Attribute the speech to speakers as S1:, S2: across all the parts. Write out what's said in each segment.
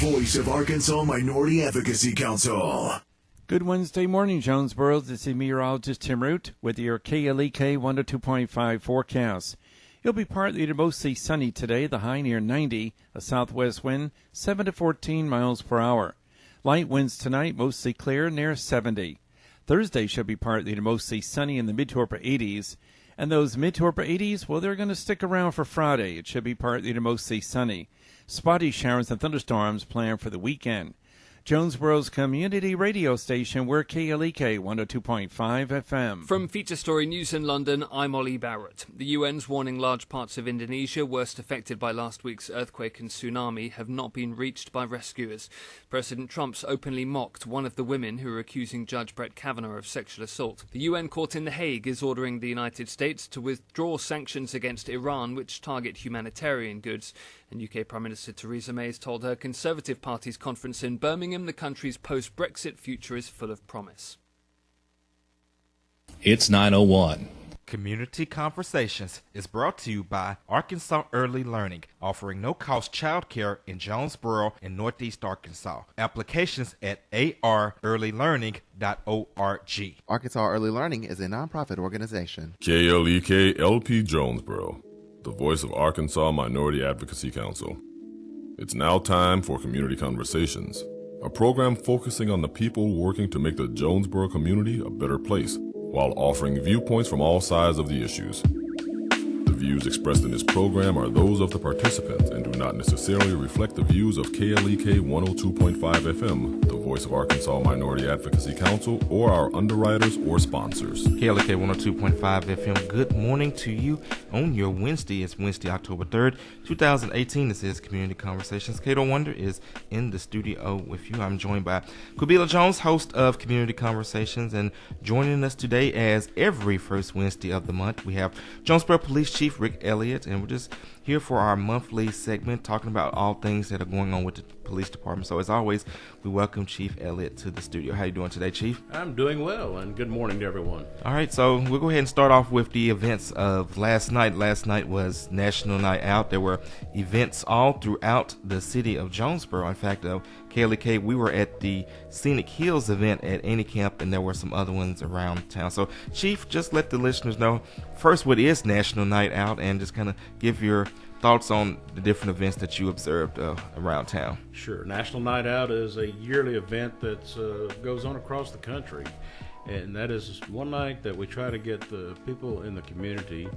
S1: voice of Arkansas Minority Advocacy Council.
S2: Good Wednesday morning, Jonesboro. This is meteorologist Tim Root with your KLEK 102.5 forecast. It'll be partly to mostly sunny today, the high near 90, a southwest wind 7 to 14 miles per hour. Light winds tonight, mostly clear, near 70. Thursday should be partly to mostly sunny in the mid to upper 80s. And those mid to upper 80s, well, they're going to stick around for Friday. It should be partly to mostly sunny. Spotty showers and thunderstorms planned for the weekend. Jonesboro's community radio station, we're KLEK 102.5 FM.
S3: From Feature Story News in London, I'm Ollie Barrett. The UN's warning large parts of Indonesia, worst affected by last week's earthquake and tsunami, have not been reached by rescuers. President Trump's openly mocked one of the women who are accusing Judge Brett Kavanaugh of sexual assault. The UN court in The Hague is ordering the United States to withdraw sanctions against Iran, which target humanitarian goods. And UK Prime Minister Theresa May has told her Conservative Party's conference in Birmingham the country's post-Brexit future is full of promise.
S4: It's 9:01.
S5: Community Conversations is brought to you by Arkansas Early Learning, offering no-cost childcare in Jonesboro and Northeast Arkansas. Applications at arearlylearning.org.
S6: Arkansas Early Learning is a nonprofit organization.
S7: KLEK LP Jonesboro, the voice of Arkansas Minority Advocacy Council. It's now time for Community Conversations, a program focusing on the people working to make the Jonesboro community a better place, while offering viewpoints from all sides of the issues. The views expressed in this program are those of the participants and do not necessarily reflect the views of KLEK 102.5 FM, the voice of Arkansas Minority Advocacy Council, or our underwriters or sponsors.
S5: KLEK 102.5 FM, good morning to you on your Wednesday. It's Wednesday, October 3rd, 2018. This is Community Conversations. Cato Wonder is in the studio with you. I'm joined by Quabila Jones, host of Community Conversations, and joining us today as every first Wednesday of the month, we have Jonesboro Police Chief Rick Elliott, and we're just here for our monthly segment talking about all things that are going on with the police department. So as always, we welcome Chief Elliott to the studio. How you doing today, Chief?
S8: I'm doing well, and good morning to everyone.
S5: All right, so we'll go ahead and start off with the events of last night. Last night was National Night Out. There were events all throughout the city of Jonesboro. In fact, KLEK, we were at the Scenic Hills event at Any Camp, and there were some other ones around town. So, Chief, just let the listeners know, first, what is National Night Out, and just kind of give your thoughts on the different events that you observed around town.
S8: Sure. National Night Out is a yearly event that goes on across the country, and that is one night that we try to get the people in the community,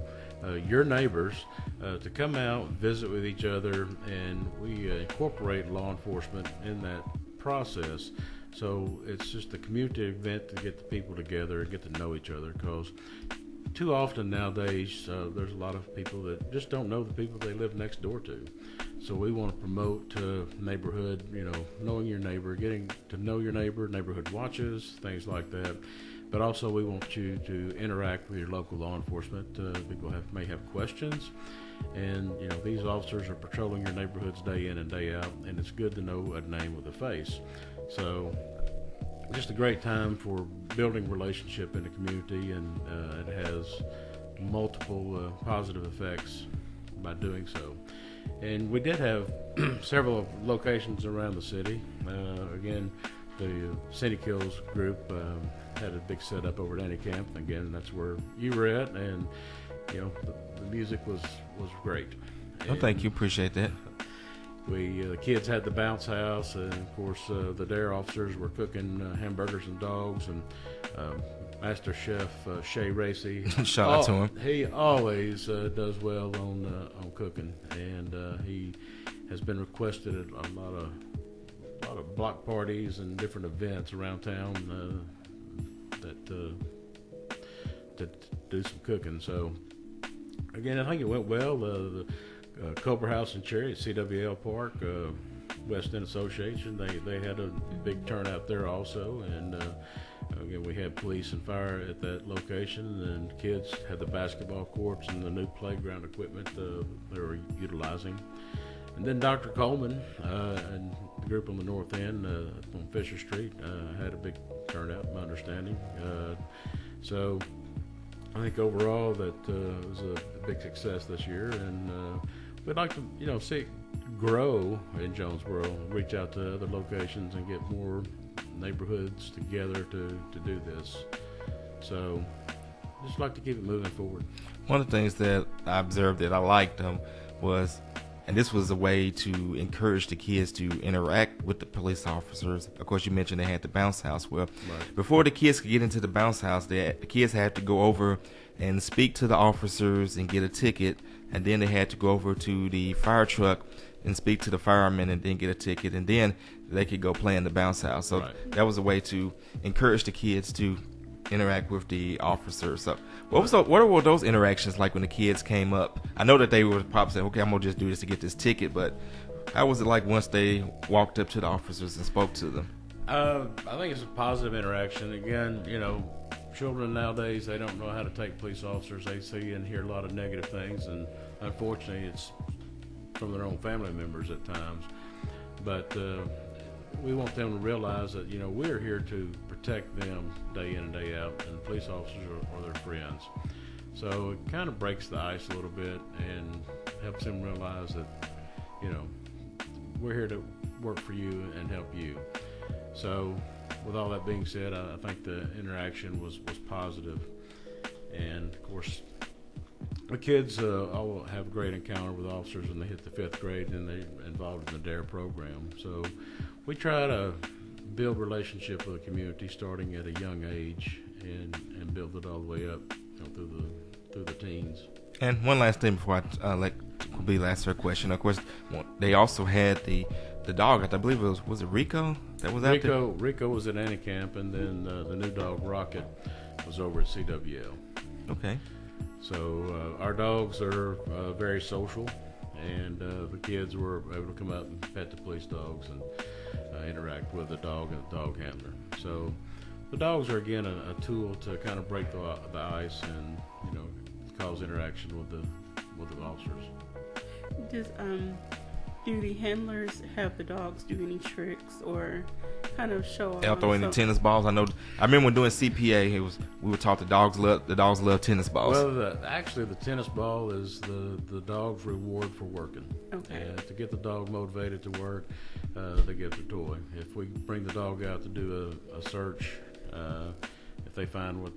S8: your neighbors, to come out, visit with each other, and we incorporate law enforcement in that process. So it's just a community event to get the people together and get to know each other, because too often nowadays there's a lot of people that just don't know the people they live next door to. So we want to promote neighborhood, knowing your neighbor, getting to know your neighbor, neighborhood watches, things like that. But also we want you to interact with your local law enforcement. People may have questions, and these officers are patrolling your neighborhoods day in and day out, and it's good to know a name with a face. So just a great time for building relationship in the community, and it has multiple positive effects by doing so. And we did have several locations around the city. Again, the Scenic Hills group had a big setup over at Any Camp. Again, that's where you were at, and the music was great.
S5: Oh, thank you, appreciate that.
S8: The kids had the bounce house, and of course the DARE officers were cooking hamburgers and dogs, and Master Chef Shay Racy,
S5: shout out to him.
S8: He always does well on cooking, and he has been requested at a lot of block parties and different events around town that do some cooking. So again, I think it went well. The Cobra House and Cherry at CWL Park, West End Association, they had a big turnout there also, and again, we had police and fire at that location, and kids had the basketball courts and the new playground equipment they were utilizing. And then Dr. Coleman and the group on the north end on Fisher Street had a big turnout, my understanding. So I think overall that it was a big success this year, and we'd like to, see it grow in Jonesboro, reach out to other locations and get more neighborhoods together to do this. So just like to keep it moving forward.
S5: One of the things that I observed that I liked was, and this was a way to encourage the kids to interact with the police officers. Of course, you mentioned they had the bounce house. Well, before the kids could get into the bounce house, the kids had to go over and speak to the officers and get a ticket, and then they had to go over to the fire truck and speak to the firemen and then get a ticket, and then they could go play in the bounce house. So that was a way to encourage the kids to interact with the officers. So what were those interactions like when the kids came up? I know that they were probably saying, okay, I'm going to just do this to get this ticket, but how was it like once they walked up to the officers and spoke to them?
S8: I think it's a positive interaction. Again, children nowadays, they don't know how to take police officers. They see and hear a lot of negative things, and unfortunately it's from their own family members at times. But we want them to realize that, we're here to protect them day in and day out, and the police officers are their friends. So it kind of breaks the ice a little bit and helps them realize that, we're here to work for you and help you. So with all that being said, I think the interaction was positive. And of course, the kids all have a great encounter with officers when they hit the 5th grade, and they're involved in the DARE program. So we try to build relationship with the community starting at a young age and build it all the way up through the teens.
S5: And one last thing before I let Kobe ask her question. Of course, they also had the dog. I believe it was it Rico that was out there?
S8: Rico was at Anticamp, and then the new dog Rocket was over at CWL.
S5: Okay.
S8: So our dogs are very social, and the kids were able to come out and pet the police dogs and interact with the dog and the dog handler. So the dogs are, again, a tool to kind of break the ice and cause interaction with the officers.
S4: Do the handlers have the dogs do any tricks or kind of show off?
S5: They'll throw any tennis balls. I remember when doing CPA, we were taught the dogs love tennis balls.
S8: Well, actually, the tennis ball is the dog's reward for working.
S4: Okay.
S8: And to get the dog motivated to work, they get the toy. If we bring the dog out to do a search, if they find what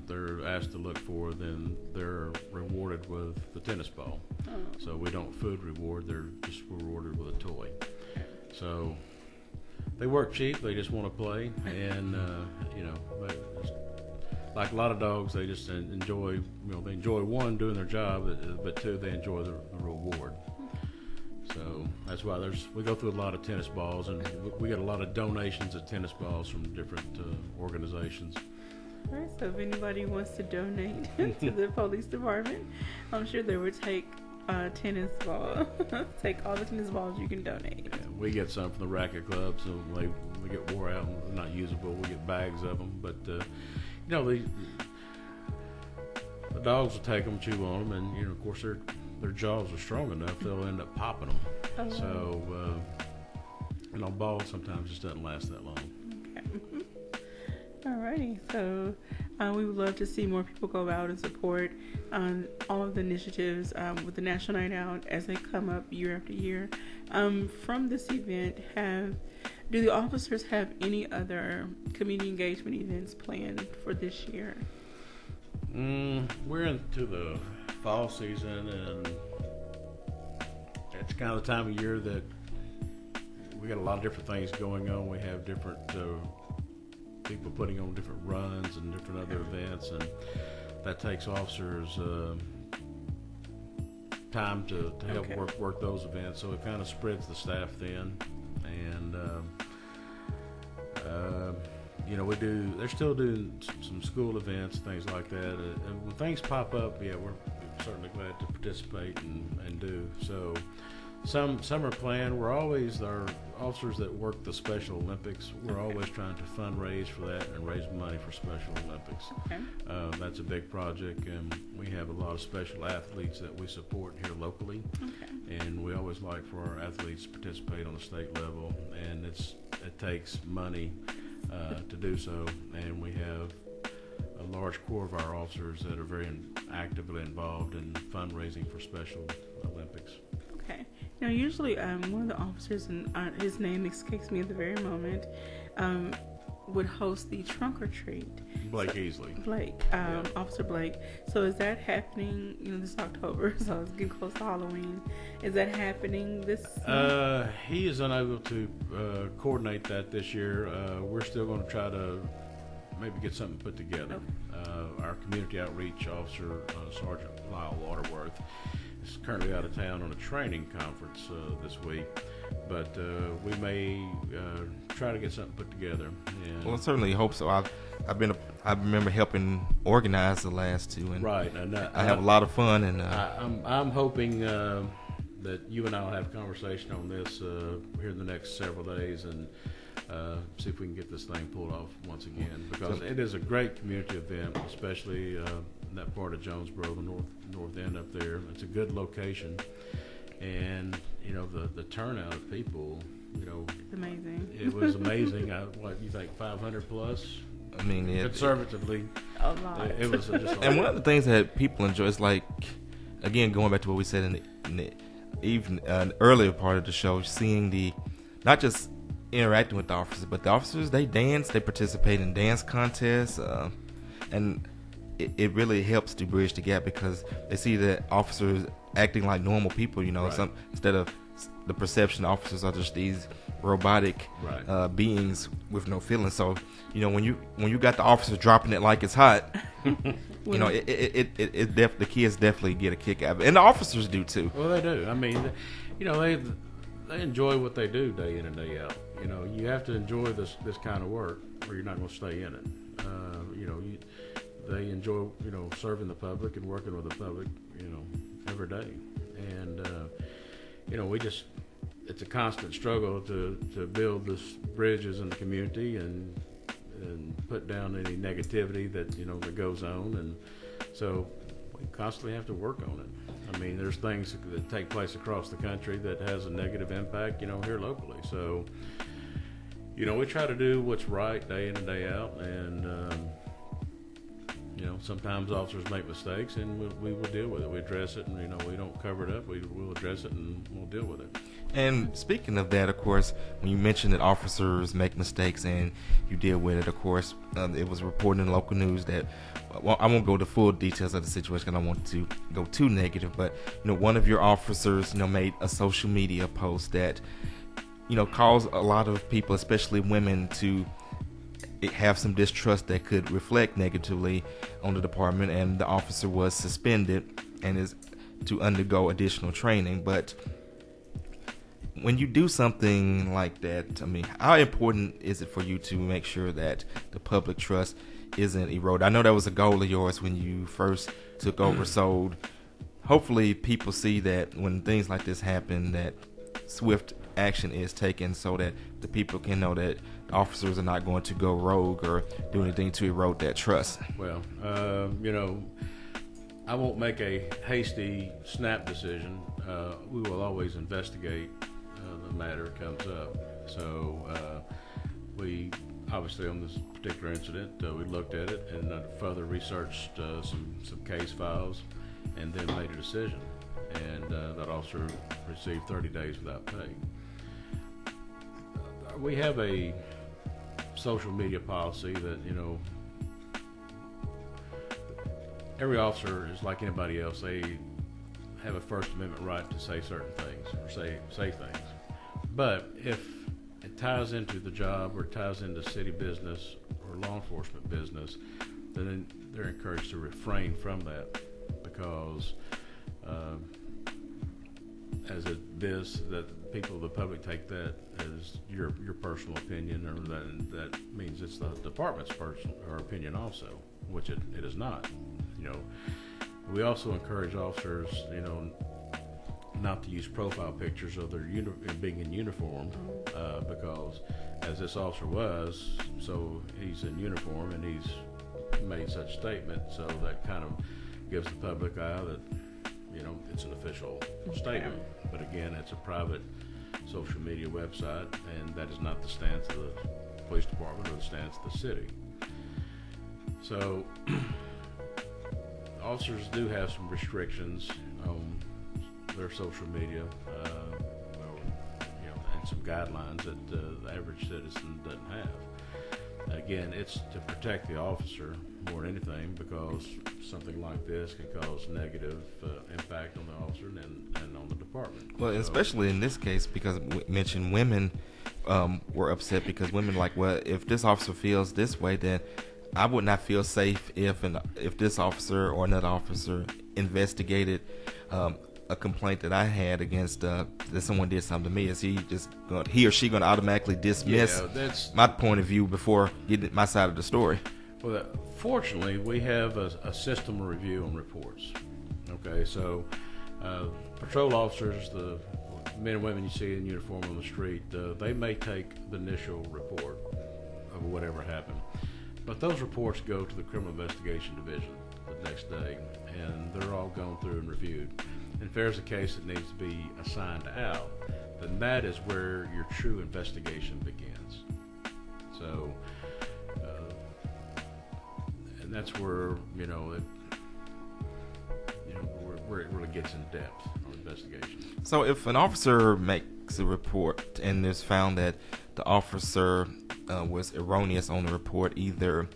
S8: they're asked to look for, then they're rewarded with the tennis ball.
S4: Oh.
S8: So we don't food reward, they're just rewarded with a toy. So they work cheap, they just want to play, and like a lot of dogs, they just enjoy, they enjoy, one, doing their job, but two, they enjoy the reward. So that's why we go through a lot of tennis balls, and we get a lot of donations of tennis balls from different organizations.
S4: All right, so if anybody wants to donate to the police department, I'm sure they would take a tennis ball. Take all the tennis balls you can donate.
S8: Yeah, we get some from the racket clubs, so they get wore out and they're not usable. We get bags of them, but the dogs will take them, chew on them, and of course their jaws are strong enough they'll end up popping them.
S4: Oh.
S8: So ball sometimes just doesn't last that long.
S4: Okay. Alrighty, so we would love to see more people go out and support all of the initiatives with the National Night Out as they come up year after year. From this event, do the officers have any other community engagement events planned for this year?
S8: We're into the fall season, and it's kind of the time of year that we got a lot of different things going on. We have different people putting on different runs and different other events, and that takes officers time to help work those events. So it kind of spreads the staff thin, and they're still doing some school events, things like that. And when things pop up, we're certainly glad to participate and do. So some are planned. We're always, our officers that work the Special Olympics, we're always trying to fundraise for that and raise money for Special Olympics.
S4: Okay.
S8: That's a big project, and we have a lot of special athletes that we support here locally.
S4: Okay.
S8: And we always like for our athletes to participate on the state level, and it takes money to do so, and we have a large core of our officers that are very actively involved in fundraising for Special Olympics.
S4: Okay. Now, usually, one of the officers, and his name escapes me at the very moment, would host the trunk or treat.
S8: Blake Easley.
S4: Officer Blake. So is that happening? This October, so it's getting close to Halloween. Is that happening this?
S8: He is unable to coordinate that this year. We're still going to try to maybe get something put together. Okay. Our community outreach officer, Sergeant Lyle Waterworth, is currently out of town on a training conference this week. But we may try to get something put together. And
S5: well, I certainly hope so. I remember helping organize the last two, and
S8: right, and
S5: I have a lot of fun. And
S8: I'm hoping that you and I will have a conversation on this here in the next several days, and see if we can get this thing pulled off once again, because it is a great community event, especially in that part of Jonesboro, the north end up there. It's a good location. And the turnout of people,
S4: it's amazing.
S8: It was amazing. What you think, 500 plus?
S5: I mean,
S8: conservatively,
S4: a lot.
S8: It was just.
S5: And one of the things that people enjoy is, like, again, going back to what we said in the even earlier part of the show, seeing not just interacting with the officers, but the officers, they dance, they participate in dance contests, and it really helps to bridge the gap, because they see that officers acting like normal people, right. Instead of the perception officers are just these robotic
S8: right.
S5: Beings with no feelings. So, when you got the officers dropping it like it's hot, the kids definitely get a kick out of it, and the officers do too.
S8: Well, they do. I mean, they enjoy what they do day in and day out. You have to enjoy this kind of work, or you're not going to stay in it. They enjoy, serving the public and working with the public, every day. And, it's a constant struggle to build this bridges in the community and put down any negativity that goes on. And so we constantly have to work on it. I mean, there's things that take place across the country that has a negative impact, here locally. So, we try to do what's right day in and day out, and, sometimes officers make mistakes, and we will deal with it. We address it, and, we don't cover it up. We'll address it, and we'll deal with it.
S5: And speaking of that, of course, when you mentioned that officers make mistakes and you deal with it, of course, it was reported in local news that, well, I won't go to full details of the situation, I don't want to go too negative, but, one of your officers, made a social media post that, caused a lot of people, especially women, to have some distrust that could reflect negatively on the department, and the officer was suspended and is to undergo additional training. But when you do something like that, I mean, how important is it for you to make sure that the public trust isn't eroded? I know that was a goal of yours when you first took over, so hopefully people see that when things like this happen, that swift action is taken so that the people can know that officers are not going to go rogue or do anything to erode that trust.
S8: Well, I won't make a hasty snap decision. We will always investigate the matter comes up. So we obviously, on this particular incident, we looked at it and further researched some case files, and then made a decision. And that officer received 30 days without pay. We have a social media policy that, every officer is like anybody else. They have a First Amendment right to say certain things or say things. But if it ties into the job or ties into city business or law enforcement business, then they're encouraged to refrain from that, because as it is that people, the public, take that as your personal opinion, or that means it's the department's personal or opinion also, which it is not. We also encourage officers, not to use profile pictures of their being in uniform, because as this officer was, so he's in uniform and he's made such statement, so that kind of gives the public eye that it's an official statement. But again, it's a private social media website, and that is not the stance of the police department or the stance of the city. So officers do have some restrictions on their social media, and some guidelines that the average citizen doesn't have. Again, it's to protect the officer more than anything, because something like this can cause negative impact on the officer and on the department.
S5: Well, especially in this case, because we mentioned women were upset because women like, well, if this officer feels this way, then I would not feel safe if this officer or another officer investigated a complaint that I had against that someone did something to me. Is he or she going to automatically dismiss my point of view before getting my side of the story?
S8: Well, fortunately, we have a system of review and reports. Okay, so patrol officers, the men and women you see in uniform on the street, they may take the initial report of whatever happened, but those reports go to the Criminal Investigation Division the next day, and they're all gone through and reviewed. And if there's a case that needs to be assigned out, then that is where your true investigation begins. So, and that's where where it really gets in depth on investigation.
S5: So, if an officer makes a report and it's found that the officer was erroneous on the report, either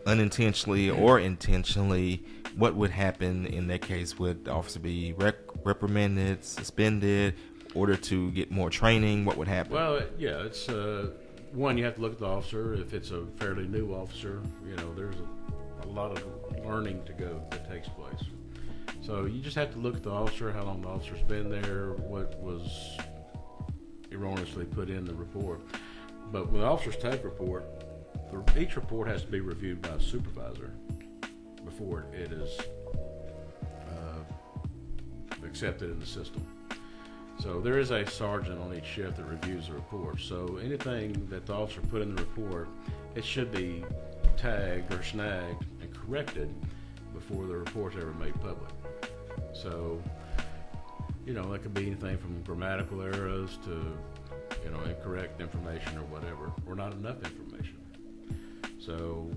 S5: unintentionally or intentionally, what would happen in that case? Would the officer be reprimanded, suspended, ordered to get more training? What would happen?
S8: Well, yeah, it's one, you have to look at the officer. If it's a fairly new officer, there's a lot of learning to go that takes place. So you just have to look at the officer, how long the officer's been there, what was erroneously put in the report. But when the officers take report, each report has to be reviewed by a supervisor before it is accepted in the system. So there is a sergeant on each shift that reviews the report. So anything that the officer put in the report, it should be tagged or snagged and corrected before the report's ever made public. So, that could be anything from grammatical errors to, incorrect information or whatever, or not enough information. So,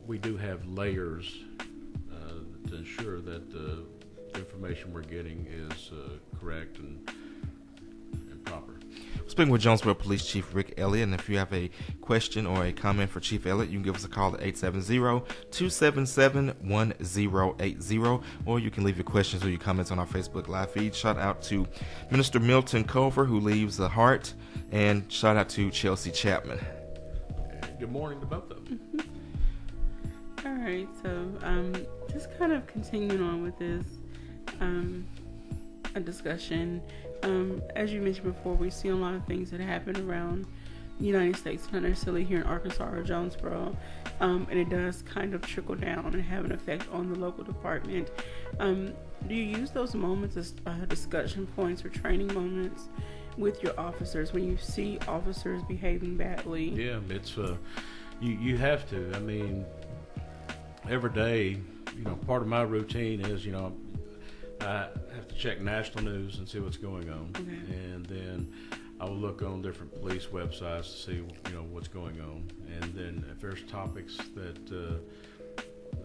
S8: we do have layers to ensure that the information we're getting is correct and proper.
S5: Speaking with Jonesboro Police Chief Rick Elliott, and if you have a question or a comment for Chief Elliott, you can give us a call at 870-277-1080, or you can leave your questions or your comments on our Facebook Live feed. Shout out to Minister Milton Culver, who leaves the heart, and shout out to Chelsea Chapman.
S8: And good morning to both of them.
S4: All right, so just kind of continuing on with this a discussion. As you mentioned before, we see a lot of things that happen around the United States, not necessarily here in Arkansas or Jonesboro, and it does kind of trickle down and have an effect on the local department. Do you use those moments as discussion points or training moments with your officers when you see officers behaving badly?
S8: Yeah, it's you have to. I mean, every day, part of my routine is, I have to check national news and see what's going on, and then I will look on different police websites to see what's going on, and then if there's topics that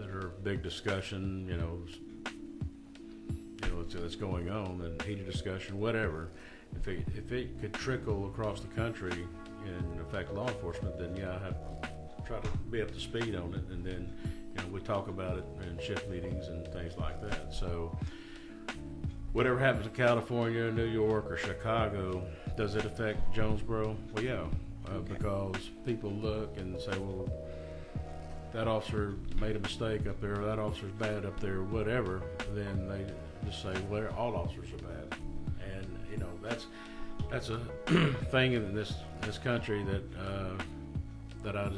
S8: are big discussion, that's going on, and heated discussion, whatever. If it could trickle across the country and affect law enforcement, then I have to try to be up to speed on it, and then we talk about it in shift meetings and things like that. So. Whatever happens in California, New York, or Chicago, does it affect Jonesboro? Well, yeah, because people look and say, well, that officer made a mistake up there, or that officer's bad up there, whatever. Then they just say, well, all officers are bad, and that's a thing in this country that I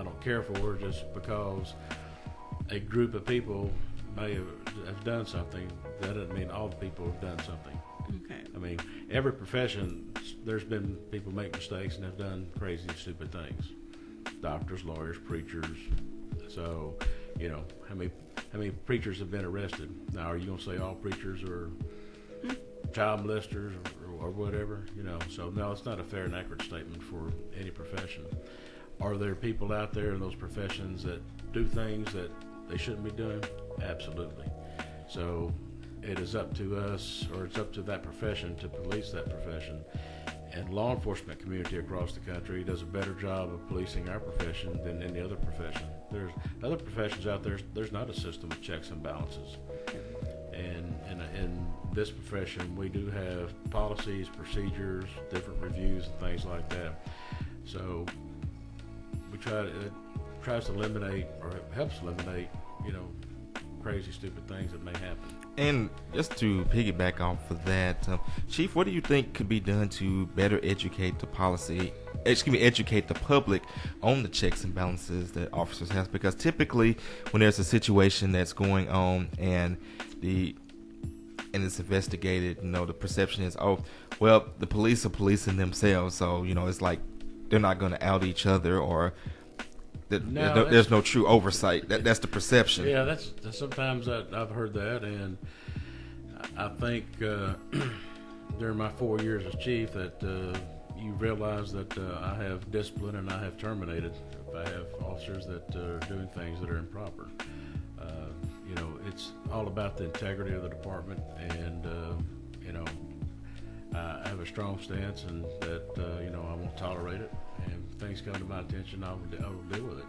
S8: don't care for, just because a group of people may have done something. That doesn't mean all the people have done something.
S4: Okay.
S8: I mean, every profession, there's been people make mistakes and have done crazy and stupid things. Doctors, lawyers, preachers. So, how many preachers have been arrested? Now, are you going to say all preachers are child molesters or whatever? So no, it's not a fair and accurate statement for any profession. Are there people out there in those professions that do things that they shouldn't be doing? Absolutely. So it is up to us, or it's up to that profession to police that profession. And law enforcement community across the country does a better job of policing our profession than any other profession. There's other professions out there, there's not a system of checks and balances. And in this profession, we do have policies, procedures, different reviews, and things like that. So we it tries to eliminate, or helps eliminate, crazy, stupid things that may happen.
S5: And just to piggyback off of that, Chief, what do you think could be done to better educate educate the public on the checks and balances that officers have? Because typically, when there's a situation that's going on and it's investigated, the perception is, oh, well, the police are policing themselves, so it's like they're not going to out each other, or there's no true oversight. That's the perception.
S8: Yeah, that's sometimes I've heard that, and I think during my 4 years as chief that you realize that I have disciplined and I have terminated if I have officers that are doing things that are improper. It's all about the integrity of the department, and I have a strong stance, and that I won't tolerate it. And if things come to my attention, I will deal with it.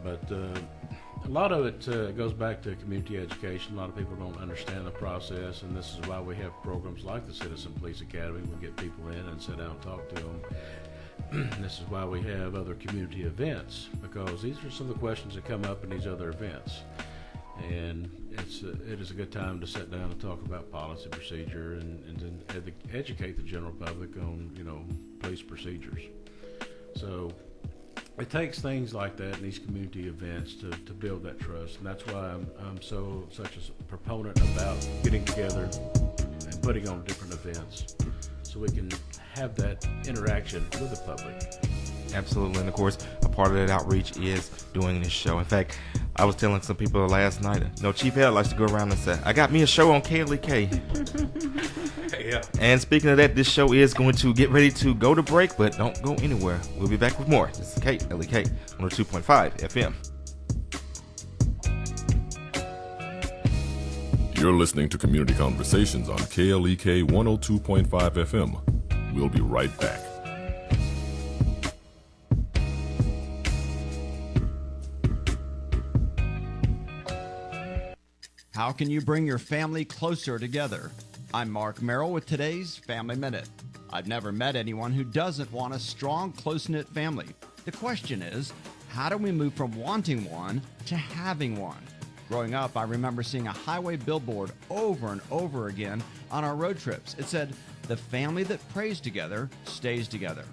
S8: But a lot of it goes back to community education. A lot of people don't understand the process, and this is why we have programs like the Citizen Police Academy. We get people in and sit down and talk to them. This is why we have other community events, because these are some of the questions that come up in these other events. And it is a good time to sit down and talk about policy, procedure, and educate the general public on police procedures. So it takes things like that in these community events to build that trust, and that's why I'm such a proponent about getting together and putting on different events so we can have that interaction with the public.
S5: Absolutely, and of course, a part of that outreach is doing this show. In fact, I was telling some people last night, Chief Ed likes to go around and say, I got me a show on KLEK. Yeah. And speaking of that, this show is going to get ready to go to break, but don't go anywhere. We'll be back with more. This is KLEK 102.5 FM.
S7: You're listening to Community Conversations on KLEK 102.5 FM. We'll be right back.
S9: How can you bring your family closer together? I'm Mark Merrill with today's Family Minute. I've never met anyone who doesn't want a strong, close-knit family. The question is, how do we move from wanting one to having one? Growing up, I remember seeing a highway billboard over and over again on our road trips. It said, "The family that prays together stays together."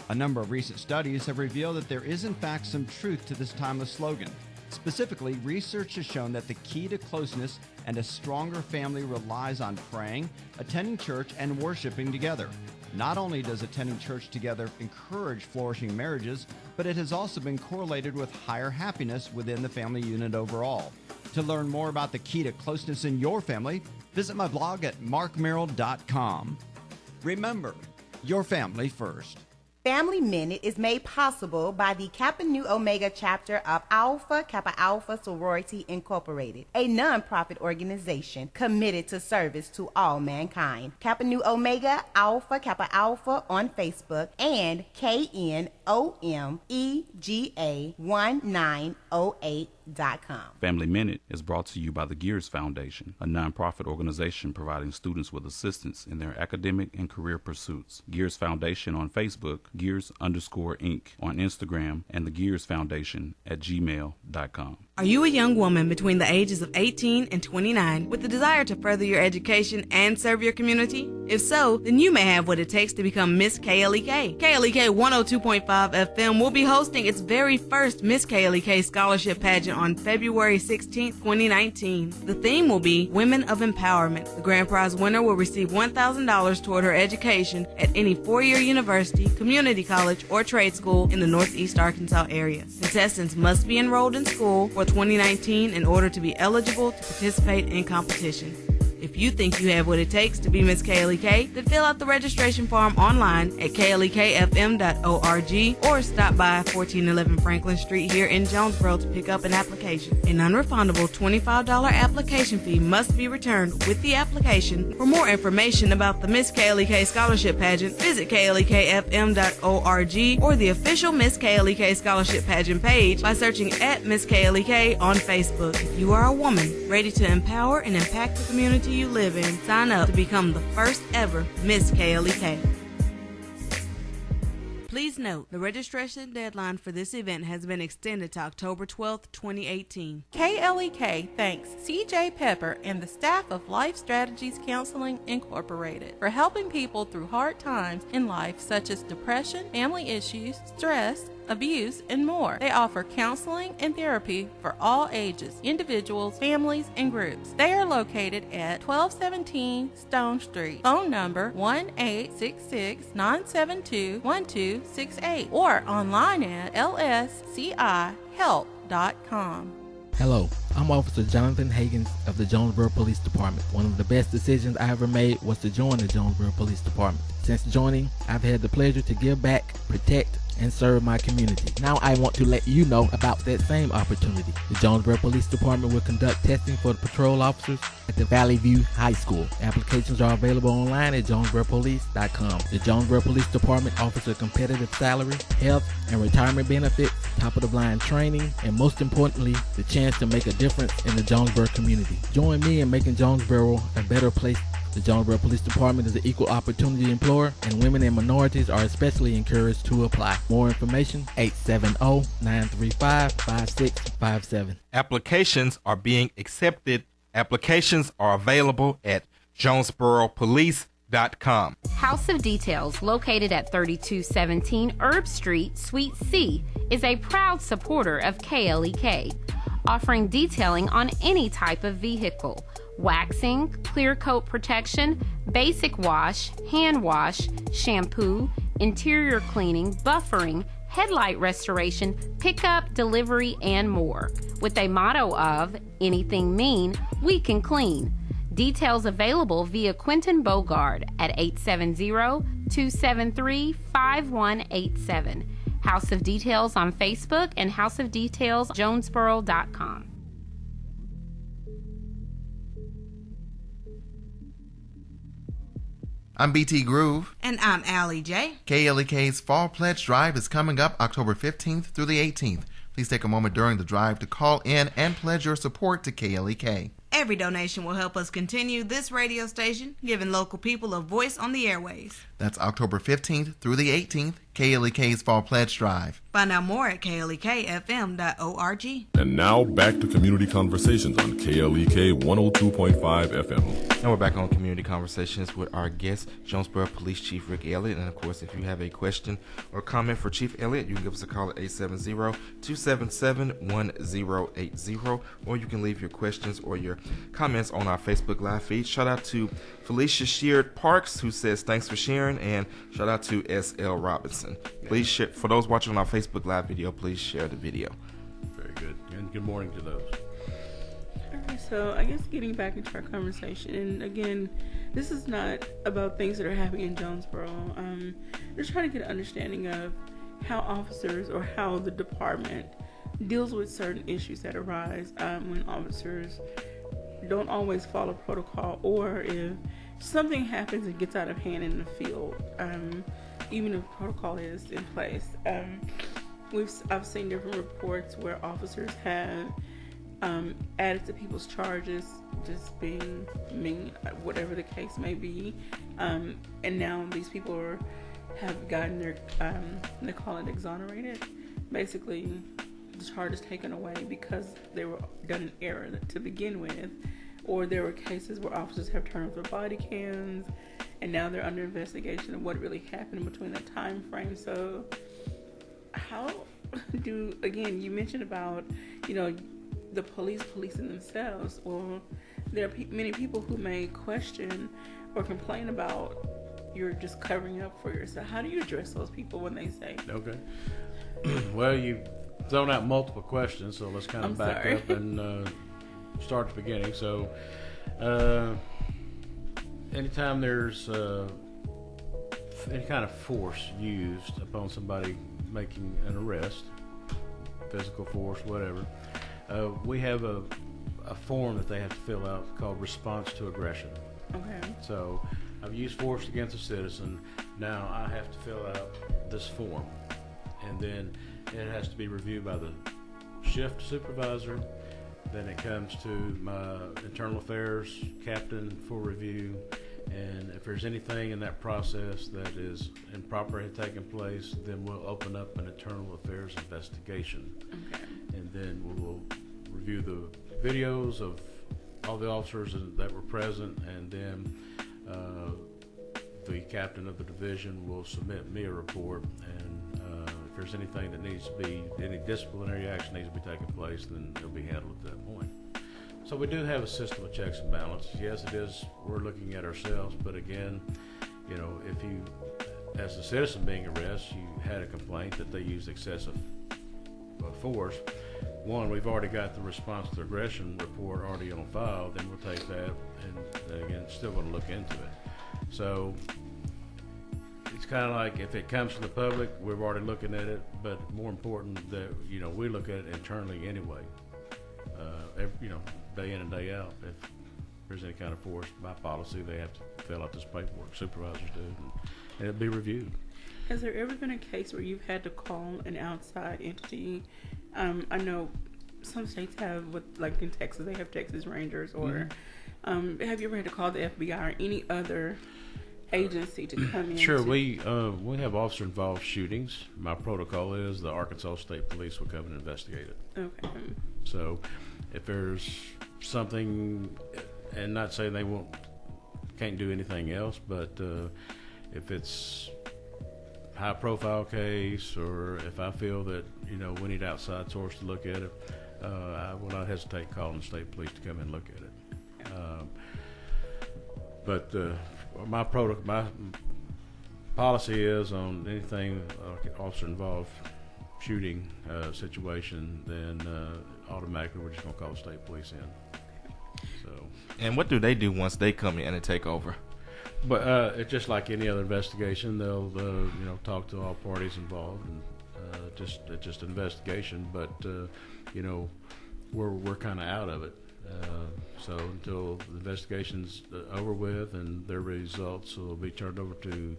S9: A number of recent studies have revealed that there is in fact some truth to this timeless slogan. Specifically, research has shown that the key to closeness and a stronger family relies on praying, attending church, and worshiping together. Not only does attending church together encourage flourishing marriages, but it has also been correlated with higher happiness within the family unit overall. To learn more about the key to closeness in your family, visit my blog at markmerrill.com. Remember, your family first.
S10: Family Minute is made possible by the Kappa Nu Omega chapter of Alpha Kappa Alpha Sorority Incorporated, a non-profit organization committed to service to all mankind. Kappa Nu Omega Alpha Kappa Alpha on Facebook and KNOMEGA1908.com.
S11: Family Minute is brought to you by the Gears Foundation, a non-profit organization providing students with assistance in their academic and career pursuits. Gears Foundation on Facebook, Gears_Inc. on Instagram, and the Gears Foundation at gmail.com.
S12: Are you a young woman between the ages of 18 and 29 with the desire to further your education and serve your community? If so, then you may have what it takes to become Miss KLEK. KLEK 102.5 FM will be hosting its very first Miss KLEK scholarship pageant on February 16, 2019. The theme will be Women of Empowerment. The grand prize winner will receive $1,000 toward her education at any four-year university, community college, or trade school in the Northeast Arkansas area. Contestants must be enrolled in school for 2019 in order to be eligible to participate in competition. If you think you have what it takes to be Miss KLEK, then fill out the registration form online at klekfm.org or stop by 1411 Franklin Street here in Jonesboro to pick up an application. An unrefundable $25 application fee must be returned with the application. For more information about the Miss KLEK Scholarship Pageant, visit klekfm.org or the official Miss KLEK Scholarship Pageant page by searching at Miss KLEK on Facebook. If you are a woman ready to empower and impact the community you live in, sign up to become the first ever Miss KLEK. Please note, the registration deadline for this event has been extended to October 12th, 2018.
S13: KLEK thanks CJ Pepper and the staff of Life Strategies Counseling Incorporated for helping people through hard times in life such as depression, family issues, stress, abuse, and more. They offer counseling and therapy for all ages, individuals, families, and groups. They are located at 1217 Stone Street. Phone number 1-866-972-1268 or online at lscihelp.com.
S14: Hello, I'm Officer Jonathan Hagens of the Jonesboro Police Department. One of the best decisions I ever made was to join the Jonesboro Police Department. Since joining, I've had the pleasure to give back, protect, and serve my community. Now I want to let you know about that same opportunity. The Jonesboro Police Department will conduct testing for the patrol officers at the Valley View High School. Applications are available online at jonesboropolice.com. The Jonesboro Police Department offers a competitive salary, health, and retirement benefits, top-of-the-line training, and most importantly, the chance to make a difference in the Jonesboro community. Join me in making Jonesboro a better place. The Jonesboro Police Department is an equal opportunity employer, and women and minorities are especially encouraged to apply. More information, 870-935-5657.
S5: Applications are being accepted. Applications are available at jonesboropolice.com.
S15: House of Details, located at 3217 Herb Street, Suite C, is a proud supporter of KLEK, offering detailing on any type of vehicle. Waxing, clear coat protection, basic wash, hand wash, shampoo, interior cleaning, buffering, headlight restoration, pickup, delivery, and more. With a motto of, anything mean, we can clean. Details available via Quentin Bogard at 870-273-5187. House of Details on Facebook and houseofdetailsjonesboro.com.
S6: I'm BT Groove.
S12: And I'm Allie J.
S6: KLEK's Fall Pledge Drive is coming up October 15th through the 18th. Please take a moment during the drive to call in and pledge your support to KLEK.
S12: Every donation will help us continue this radio station, giving local people a voice on the airways.
S6: That's October 15th through the 18th, KLEK's Fall Pledge Drive.
S12: Find out more at klekfm.org.
S7: And now back to Community Conversations on KLEK 102.5 FM.
S5: And we're back on Community Conversations with our guest, Jonesboro Police Chief Rick Elliott. And of course, if you have a question or comment for Chief Elliott, you can give us a call at 870-277-1080, or you can leave your questions or your comments on our Facebook Live feed. Shout out to Felicia Sheard Parks, who says thanks for sharing, and shout out to S.L. Robinson. Please share, for those watching on our Facebook Live video, please share the video.
S8: Very good. And good morning to those.
S4: Okay, so I guess getting back into our conversation, and again, this is not about things that are happening in Jonesboro. Just trying to get an understanding of how officers or how the department deals with certain issues that arise when officers don't always follow protocol, or if something happens and gets out of hand in the field, even if protocol is in place. I've seen different reports where officers have added to people's charges, just being mean, whatever the case may be, and now these people have gotten their they call it exonerated. Basically, the charge is taken away because they were done in error to begin with, or there were cases where officers have turned off their body cams and now they're under investigation of what really happened between that time frame. So how do, again, you mentioned about, the policing themselves. Well, there are many people who may question or complain about you're just covering up for yourself. How do you address those people when they say?
S8: Okay. Well, you thrown out multiple questions, so let's kind of back up and start at the beginning. So anytime there's any kind of force used upon somebody making an arrest, physical force, whatever, we have a form that they have to fill out called response to aggression.
S4: Okay.
S8: So I've used force against a citizen. Now I have to fill out this form, and then it has to be reviewed by the shift supervisor. Then it comes to my internal affairs captain for review. And if there's anything in that process that is improper had taken place, then we'll open up an internal affairs investigation.
S4: Okay.
S8: And then we will review the videos of all the officers that were present, and then the captain of the division will submit me a report, and if there's anything that needs to be, any disciplinary action needs to be taking place, then it'll be handled at that point. So we do have a system of checks and balances. Yes, it is, we're looking at ourselves, but again, you know, if you, as a citizen being arrested, you had a complaint that they used excessive force, one, we've already got the response to aggression report already on file, then we'll take that and again, still going to look into it. So it's kind of like if it comes from the public, we're already looking at it, but more important that, you know, we look at it internally anyway, you know, day in and day out. If there's any kind of force, by policy, they have to fill out this paperwork, supervisors do, and it'll be reviewed.
S4: Has there ever been a case where you've had to call an outside entity? I know some states have, like in Texas, they have Texas Rangers, or have you ever had to call the FBI or any other agency to come in?
S8: Sure, we have officer-involved shootings. My protocol is the Arkansas State Police will come and investigate it.
S4: Okay.
S8: So if there's something, and not saying they can't do anything else, but if it's high-profile case, or if I feel that, you know, we need outside source to look at it, I will not hesitate calling the state police to come and look at it. But my policy is on anything officer-involved shooting situation, then automatically we're just going to call the state police in. So.
S5: And what do they do once they come in and take over?
S8: But it's just like any other investigation. They'll you know, talk to all parties involved, and it's just an investigation. But you know, we're kind of out of it. So until the investigation's over with and their results will be turned over to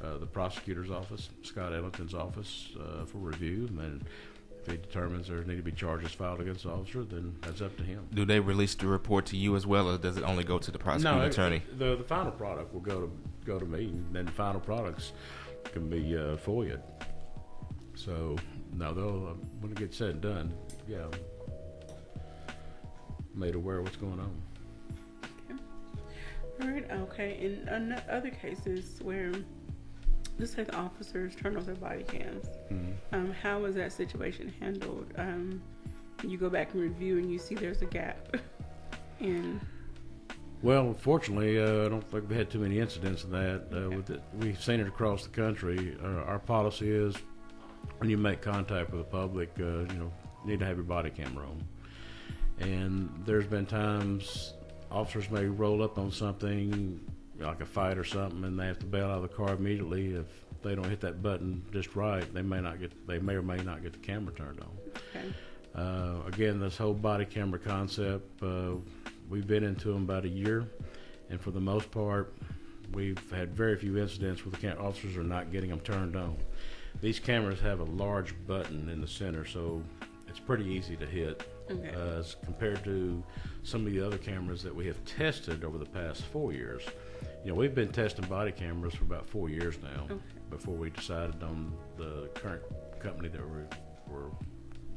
S8: the prosecutor's office, Scott Ellington's office, for review, and then if he determines there need to be charges filed against the officer, then that's up to him.
S5: Do they release the report to you as well, or does it only go to the prosecuting attorney?
S8: The final product will go to me, and then the final products can be FOIA'd. So no, they'll when it gets said and done, yeah, made aware of what's going on.
S4: Okay. All right. Okay. In other cases where, let's say the officers turn off their body cams, how was that situation handled? You go back and review and you see there's a gap.
S8: Well, unfortunately, I don't think we had too many incidents of that. We've seen it across the country. Our policy is when you make contact with the public, you need to have your body camera on. And there's been times officers may roll up on something like a fight or something, and they have to bail out of the car immediately. If they don't hit that button just right, they may or may not get the camera turned on.
S4: Okay.
S8: Again, this whole body camera concept, we've been into them about a year, and for the most part, we've had very few incidents where the officers are not getting them turned on. These cameras have a large button in the center, so it's pretty easy to hit.
S4: Okay.
S8: As compared to some of the other cameras that we have tested over the past 4 years. You know, we've been testing body cameras for about 4 years now, before we decided on the current company that we're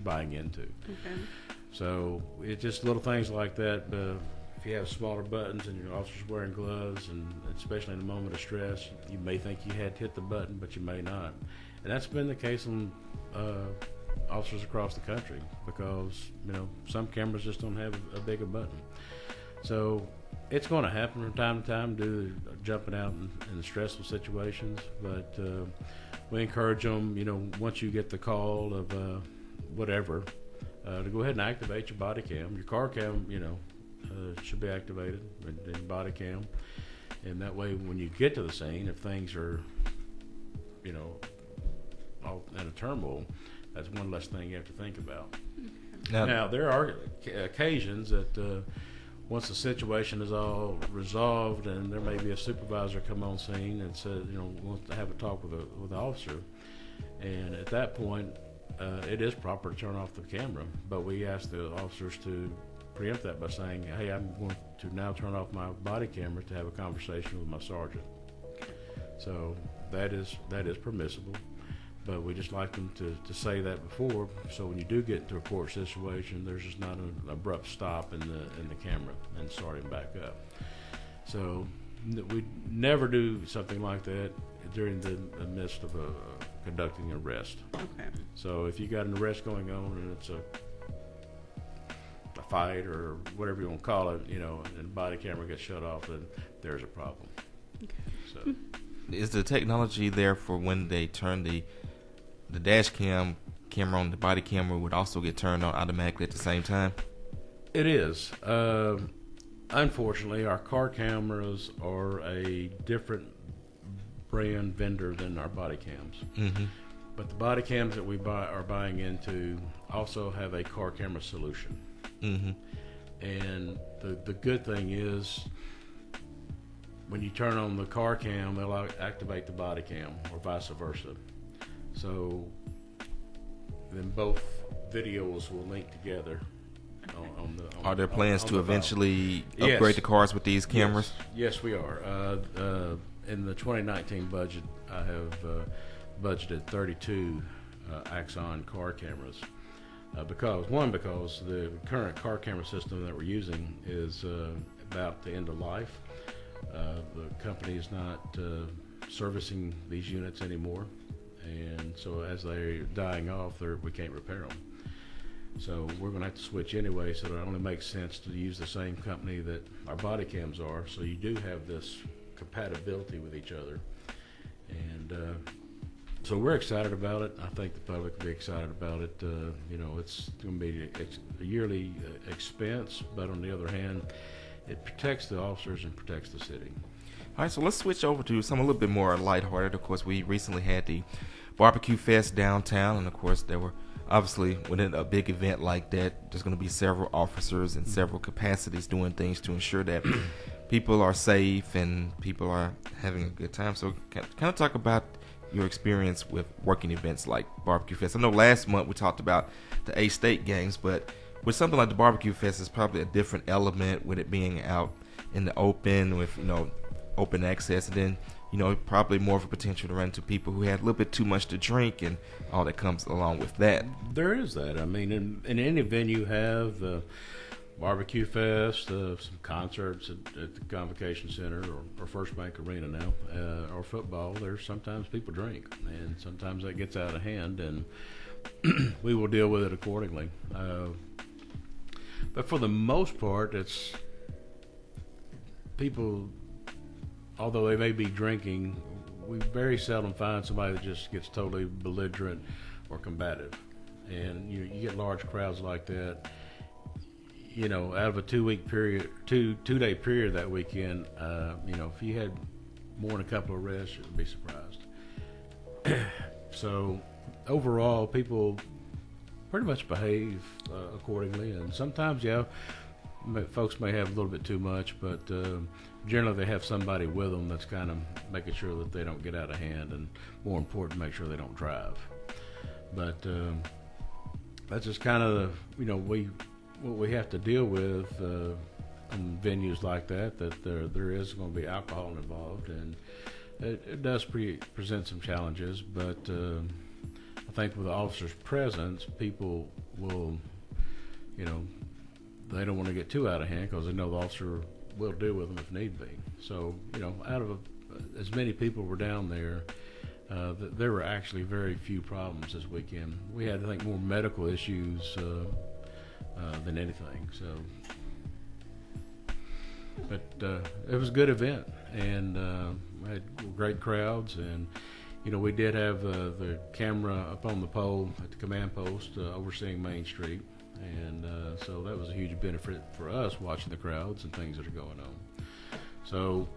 S8: buying into.
S4: Okay.
S8: So it's just little things like that. If you have smaller buttons and your officer's wearing gloves, and especially in a moment of stress, you may think you had hit the button, but you may not. And that's been the case on officers across the country, because some cameras just don't have a bigger button. So it's going to happen from time to time due to jumping out in stressful situations, but we encourage them, once you get the call of whatever, to go ahead and activate your body cam. Your car cam, should be activated, and body cam. And that way, when you get to the scene, if things are, all in a turmoil, that's one less thing you have to think about. Now, there are occasions that once the situation is all resolved and there may be a supervisor come on scene and says, wants to have a talk with the officer, and at that point, it is proper to turn off the camera, but we ask the officers to preempt that by saying, hey, I'm going to now turn off my body camera to have a conversation with my sergeant. So that is permissible, but we just like them to say that before, so when you do get into a court situation, there's just not an abrupt stop in the camera and starting back up. So we never do something like that during the midst of conducting an arrest.
S4: Okay.
S8: So if you got an arrest going on and it's a fight or whatever you want to call it, and the body camera gets shut off, then there's a problem.
S4: Okay.
S8: So,
S5: is the technology there for when they turn the dash camera on, the body camera would also get turned on automatically at the same time?
S8: it is. Unfortunately, our car cameras are a different brand vendor than our body cams.
S5: Mm-hmm.
S8: But the body cams that we are buying into also have a car camera solution.
S5: Mm-hmm.
S8: And the good thing is, when you turn on the car cam, they'll activate the body cam, or vice versa. So then both videos will link together.
S5: Are there plans to eventually upgrade the cars with these cameras?
S8: Yes, we are. In the 2019 budget, I have budgeted 32 Axon car cameras. Because the current car camera system that we're using is about the end of life. The company is not servicing these units anymore, and so as they're dying off, we can't repair them. So we're going to have to switch anyway, so it only makes sense to use the same company that our body cams are, so you do have this compatibility with each other. And so we're excited about it. I think the public will be excited about it. It's going to be a yearly expense, but on the other hand, it protects the officers and protects the city.
S5: All right, so let's switch over to something a little bit more lighthearted. Of course, we recently had the Barbecue Fest downtown, and of course, there were obviously within a big event like that, there's going to be several officers in several capacities doing things to ensure that people are safe and people are having a good time. So kind of talk about your experience with working events like Barbecue Fest. I know last month we talked about the A-State games, but with something like the Barbecue Fest, it's probably a different element with it being out in the open with, open access, and then, probably more of a potential to run into people who had a little bit too much to drink and all that comes along with that.
S8: There is that. I mean, in any venue you have the Barbecue Fest, some concerts at the Convocation Center or First Bank Arena now, or football, there's sometimes people drink, and sometimes that gets out of hand, and we will deal with it accordingly. But for the most part, it's people, although they may be drinking, we very seldom find somebody that just gets totally belligerent or combative. And you get large crowds like that. Out of a 2-week period, two-day period that weekend, if you had more than a couple of arrests, you'd be surprised. So overall, people pretty much behave accordingly, and sometimes, folks may have a little bit too much, but generally they have somebody with them that's kind of making sure that they don't get out of hand, and more important, make sure they don't drive. But that's just kind of what we have to deal with in venues like that there is going to be alcohol involved, and it does present some challenges, but I think with the officer's presence, people will, they don't want to get too out of hand because they know the officer will deal with them if need be. So, out of as many people were down there, there were actually very few problems this weekend. We had, I think, more medical issues than anything. So, but it was a good event, and we had great crowds, and we did have the camera up on the pole at the command post overseeing Main Street, and so that was a huge benefit for us watching the crowds and things that are going on. So,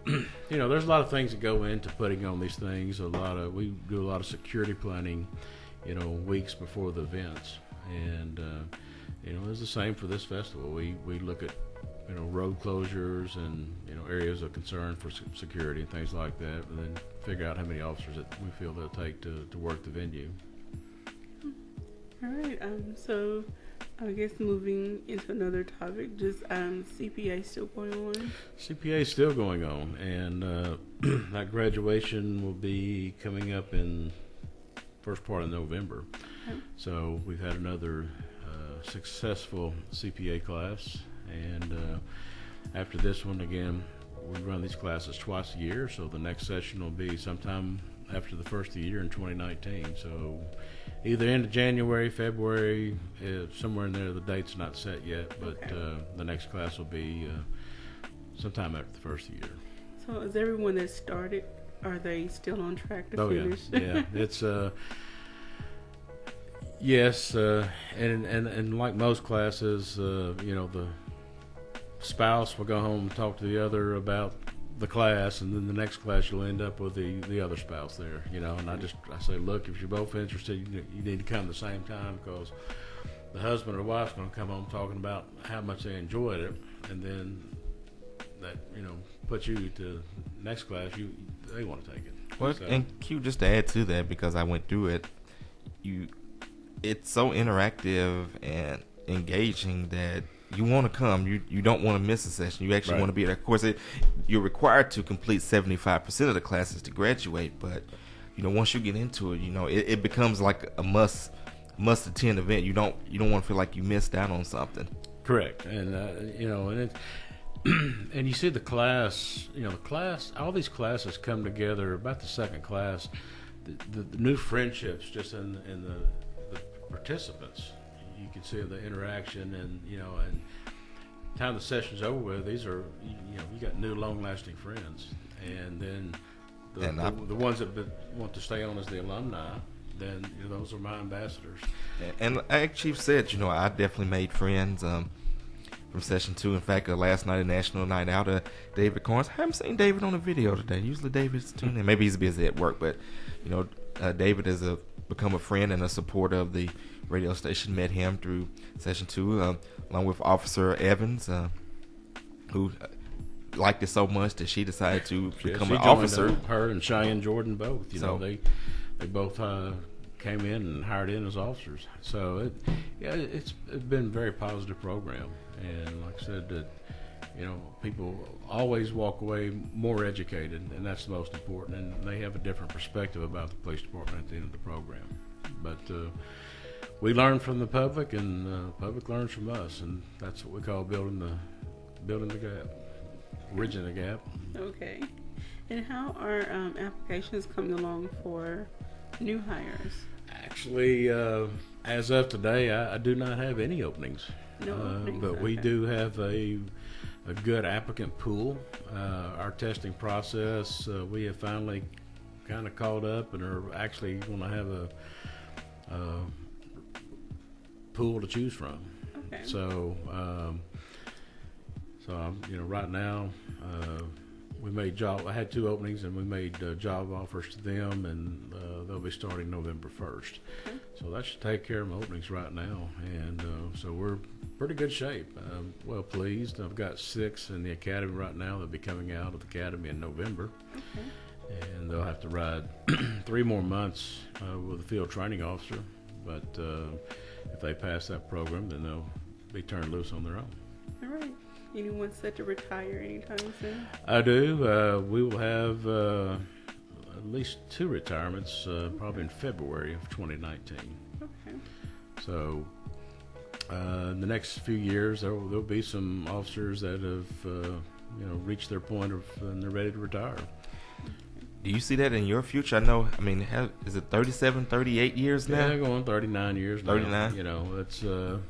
S8: there's a lot of things that go into putting on these things. We do a lot of security planning, weeks before the events, and it's the same for this festival. We look at road closures and areas of concern for security and things like that, and then figure out how many officers that we feel they'll take to work the venue.
S4: All right. So I guess moving into another topic, just CPA still going on?
S8: CPA is still going on, and that graduation will be coming up in first part of November. Okay. So we've had another successful CPA class, and after this one, again, we run these classes twice a year, so the next session will be sometime after the first of the year in 2019. So either end of January, February, somewhere in there. The date's not set yet, but the next class will be sometime after the first of the year.
S4: So is everyone that started, are they still on track to finish?
S8: Yeah. It's yes, and like most classes, the spouse will go home and talk to the other about the class, and then the next class you'll end up with the other spouse there, and I say, look, if you're both interested, you need to come at the same time, because the husband or the wife's going to come home talking about how much they enjoyed it, and then that puts you to the next class, they want to take it.
S5: Well, so. And Q, just to add to that, because I went through it, it's so interactive and engaging that you want to come. You don't want to miss a session. You actually want to be there. Of course, you're required to complete 75% of the classes to graduate, but once you get into it, it becomes like a must attend event. You don't want to feel like you missed out on something.
S8: Correct, and and it's and you see the class. The class. All these classes come together about the second class. The new friendships just in the participants. You can see the interaction, and and time the session's over with, these are you got new long-lasting friends, and then the ones that want to stay on as the alumni, then those are my ambassadors.
S5: And like Chief said, I definitely made friends from session 2. In fact, last night, a national night out, David Carnes. I haven't seen David on a video today. Usually David's tuning in. Maybe he's busy at work, but David has become a friend and a supporter of the radio station. Met him through session 2, along with Officer Evans, who liked it so much that she decided to become an officer.
S8: Her and Cheyenne Jordan both. They both came in and hired in as officers. So it's been a very positive program, and like I said, that people always walk away more educated, and that's the most important, and they have a different perspective about the police department at the end of the program. But we learn from the public, and the public learns from us, and that's what we call building the gap, bridging the gap.
S4: Okay. And how are applications coming along for new hires?
S8: Actually, as of today, I do not have any openings.
S4: No openings.
S8: But we do have a good applicant pool. Our testing process, we have finally kind of caught up and are actually going to have a pool to choose from.
S4: Okay.
S8: So, right now, I had 2 openings, and we made job offers to them, and they'll be starting November 1st. Okay. So that should take care of my openings right now, and so we're pretty good shape. I'm well pleased. I've got 6 in the academy right now. They'll be coming out of the academy in November.
S4: Okay.
S8: And they'll have to ride 3 more months with a field training officer, but if they pass that program, then they'll be turned loose on their own.
S4: All right. Anyone set to retire anytime soon?
S8: I do. We will have at least 2 retirements, probably in February of 2019.
S4: Okay.
S8: So in the next few years, there'll be some officers that have reached their point and they're ready to retire.
S5: Do you see that in your future? Is it 37, 38 years now?
S8: Yeah, they're going 39 years now.
S5: 39?